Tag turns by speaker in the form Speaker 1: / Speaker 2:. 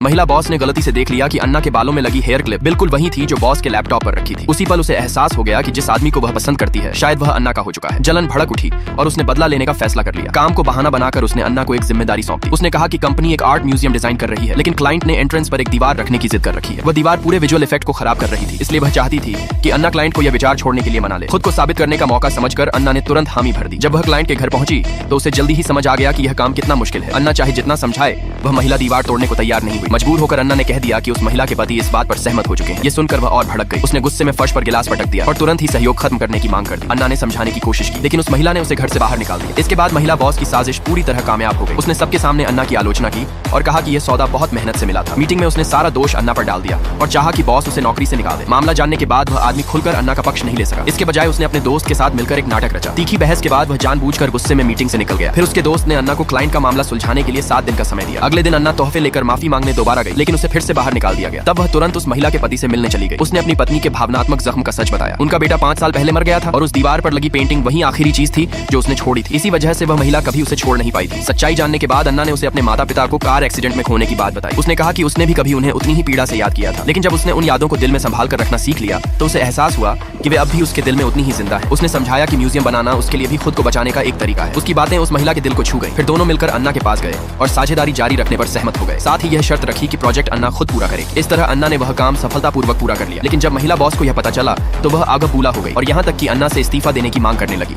Speaker 1: महिला बॉस ने गलती से देख लिया कि अन्ना के बालों में लगी हेयर क्लिप बिल्कुल वही थी जो बॉस के लैपटॉप पर रखी थी। उसी पल उसे एहसास हो गया कि जिस आदमी को वह पसंद करती है शायद वह अन्ना का हो चुका है। जलन भड़क उठी और उसने बदला लेने का फैसला कर लिया। काम को बहाना बनाकर उसने अन्ना को एक जिम्मेदारी सौंप दी। उसने कहा कि कंपनी एक आर्ट म्यूजियम डिजाइन कर रही है, लेकिन क्लाइंट ने एंट्रेंस पर एक दीवार रखने की जिद कर रखी है। वह दीवार पूरे विजुअल इफेक्ट को खराब कर रही थी, इसलिए वह चाहती थी कि अन्ना क्लाइंट को यह विचार छोड़ने के लिए मना ले। खुद को साबित करने का मौका समझकर अन्ना ने तुरंत हामी भर दी। जब वह क्लाइंट के घर पहुंची तो उसे जल्दी ही समझ आ गया कि यह काम कितना मुश्किल है। अन्ना चाहे जितना समझाए वह महिला दीवार तोड़ने को तैयार नहीं हुई। मजबूर होकर अन्ना ने कह दिया कि उस महिला के पति इस बात पर सहमत हो चुके हैं। ये सुनकर वह और भड़क गई। उसने गुस्से में फर्श पर गिलास पटक दिया और तुरंत ही सहयोग खत्म करने की मांग कर दी। अन्ना ने समझाने की कोशिश की, लेकिन उस महिला ने उसे घर से बाहर निकाल दिया। इसके बाद महिला बॉस की साजिश पूरी तरह कामयाब हो गई। उसने सबके सामने अन्ना की आलोचना की और कहा कि यह सौदा बहुत मेहनत से मिला था। मीटिंग में उसने सारा दोष अन्ना पर डाल दिया और चाहा कि बॉस उसे नौकरी से निकाल दे। मामला जानने के बाद वह आदमी खुलकर अन्ना का पक्ष नहीं ले सका। इसके बजाय उसने अपने दोस्त के साथ मिलकर एक नाटक रचा। तीखी बहस के बाद वह जानबूझकर गुस्से में मीटिंग से निकल गया। फिर उसके दोस्त ने अन्ना को क्लाइंट का मामला सुलझाने के लिए 7 दिन का समय दिया। अगले दिन अन्ना तोहफे लेकर माफी मांगने दोबारा गई, लेकिन उसे फिर से बाहर निकाल दिया गया। तब वह तुरंत उस महिला के पति से मिलने चली गई। उसने अपनी पत्नी के भावनात्मक जख्म का सच बताया। उनका बेटा 5 साल पहले मर गया था और उस दीवार पर लगी पेंटिंग वही आखिरी चीज थी जो उसने छोड़ी थी। इसी वजह से वह महिला कभी उसे छोड़ नहीं पाई थी। सच्चाई जानने के बाद अन्ना ने उसे अपने माता पिता को कार एक्सीडेंट में खोने की बात बताई। उसने कहा कि उसने भी कभी उन्हें उतनी ही पीड़ा से याद किया था, लेकिन जब उसने उन यादों को दिल में संभाल कर रखना सीख लिया तो उसे एहसास हुआ कि वे अब भी उसके दिल में उतनी ही जिंदा है। उसने समझाया कि म्यूजियम बनाना उसके लिए भी खुद को बचाने का एक तरीका है। उसकी बातें उस महिला के दिल को छू गई। फिर दोनों मिलकर अन्ना के पास गए और साझेदारी जारी रखने पर सहमत हो गए। साथ ही यह शर्त रखी कि प्रोजेक्ट अन्ना खुद पूरा करे। इस तरह अन्ना ने वह काम सफलतापूर्वक पूरा कर लिया। लेकिन जब महिला बॉस को यह पता चला तो वह आग बूला हो गई और यहाँ तक कि अन्ना से इस्तीफा देने की मांग करने लगी।